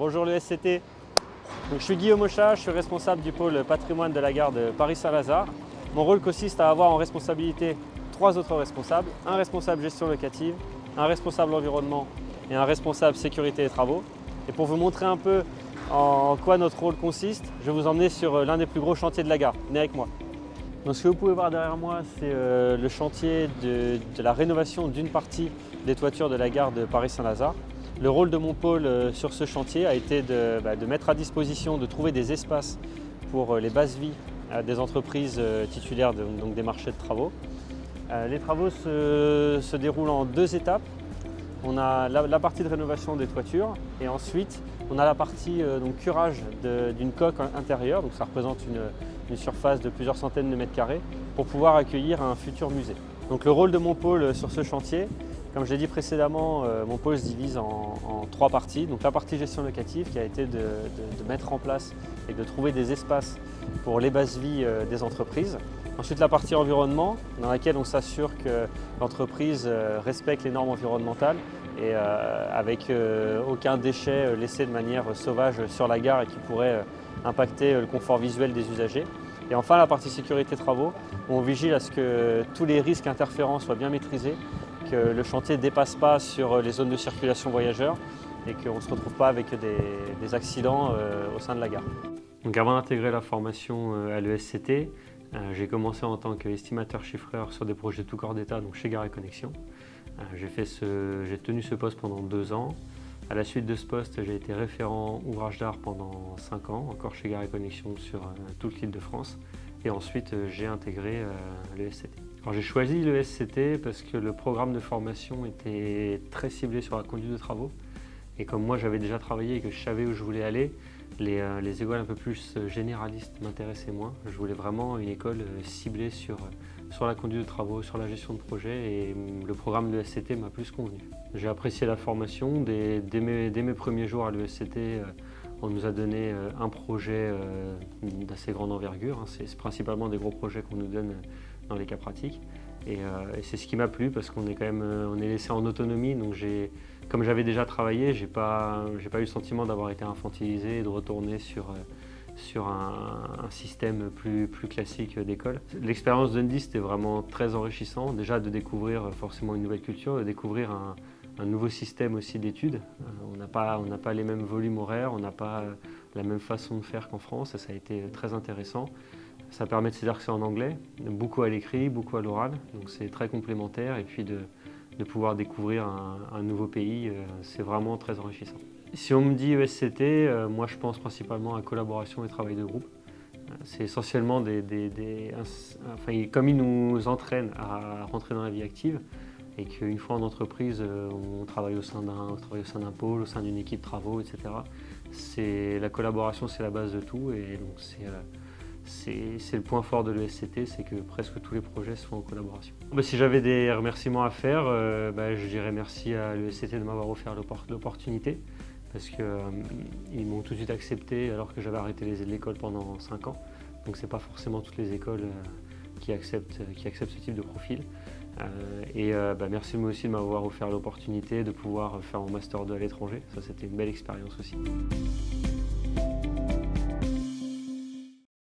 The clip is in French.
Bonjour le SCT. Donc, je suis Guillaume Auchat, je suis responsable du pôle patrimoine de la gare de Paris-Saint-Lazare. Mon rôle consiste à avoir en responsabilité 3 autres responsables, un responsable gestion locative, un responsable environnement et un responsable sécurité et travaux. Et pour vous montrer un peu en quoi notre rôle consiste, je vais vous emmener sur l'un des plus gros chantiers de la gare. Venez avec moi. Donc, ce que vous pouvez voir derrière moi, c'est le chantier de la rénovation d'une partie des toitures de la gare de Paris-Saint-Lazare. Le rôle de mon pôle sur ce chantier a été de mettre à disposition, de trouver des espaces pour les bases vies des entreprises titulaires donc des marchés de travaux. Les travaux se déroulent en 2 étapes. On a la partie de rénovation des toitures et ensuite on a la partie curage d'une coque intérieure, donc ça représente une surface de plusieurs centaines de mètres carrés pour pouvoir accueillir un futur musée. Donc le rôle de mon pôle sur ce chantier, comme je l'ai dit précédemment, mon pôle se divise en 3 parties. Donc la partie gestion locative qui a été de mettre en place et de trouver des espaces pour les bases vies des entreprises. Ensuite la partie environnement dans laquelle on s'assure que l'entreprise respecte les normes environnementales et avec aucun déchet laissé de manière sauvage sur la gare et qui pourrait impacter le confort visuel des usagers. Et enfin la partie sécurité travaux, où on vigile à ce que tous les risques interférents soient bien maîtrisés, que le chantier ne dépasse pas sur les zones de circulation voyageurs et qu'on ne se retrouve pas avec des accidents au sein de la gare. Donc avant d'intégrer la formation à l'ESCT, j'ai commencé en tant qu'estimateur chiffreur sur des projets tout corps d'État, donc chez Gares & Connexions. J'ai tenu ce poste pendant 2 ans. À la suite de ce poste, j'ai été référent ouvrage d'art pendant 5 ans, encore chez Gares & Connexions sur toute l'Île-de-France. Et ensuite, j'ai intégré l'ESCT. Alors, j'ai choisi l'ESCT parce que le programme de formation était très ciblé sur la conduite de travaux. Et comme moi, j'avais déjà travaillé et que je savais où je voulais aller, les écoles un peu plus généralistes m'intéressaient moins. Je voulais vraiment une école ciblée sur la conduite de travaux, sur la gestion de projet et le programme de l'ESCT m'a plus convenu. J'ai apprécié la formation. Dès mes premiers jours à l'ESCT, on nous a donné un projet d'assez grande envergure. C'est principalement des gros projets qu'on nous donne dans les cas pratiques. Et c'est ce qui m'a plu parce qu'on est quand même on est laissé en autonomie. Donc comme j'avais déjà travaillé, j'ai pas eu le sentiment d'avoir été infantilisé et de retourner sur un système plus classique d'école. L'expérience d'Undy, c'était vraiment très enrichissant. Déjà de découvrir forcément une nouvelle culture, de découvrir un nouveau système aussi d'études. On n'a pas les mêmes volumes horaires, on n'a pas la même façon de faire qu'en France. Ça a été très intéressant. Ça permet de s'exercer en anglais, beaucoup à l'écrit, beaucoup à l'oral. Donc c'est très complémentaire et puis de pouvoir découvrir un nouveau pays, c'est vraiment très enrichissant. Si on me dit ESCT, moi je pense principalement à collaboration et travail de groupe. C'est essentiellement comme ils nous entraînent à rentrer dans la vie active et qu'une fois en entreprise, on travaille au sein d'un pôle, au sein d'une équipe de travaux, etc. La collaboration, c'est la base de tout et donc c'est le point fort de l'ESCT, c'est que presque tous les projets sont en collaboration. Si j'avais des remerciements à faire, je dirais merci à l'ESCT de m'avoir offert l'opportunité parce qu'ils m'ont tout de suite accepté alors que j'avais arrêté l'école pendant 5 ans. Donc c'est pas forcément toutes les écoles qui acceptent ce type de profil. Merci moi aussi de m'avoir offert l'opportunité de pouvoir faire mon Master 2 à l'étranger. Ça, c'était une belle expérience aussi.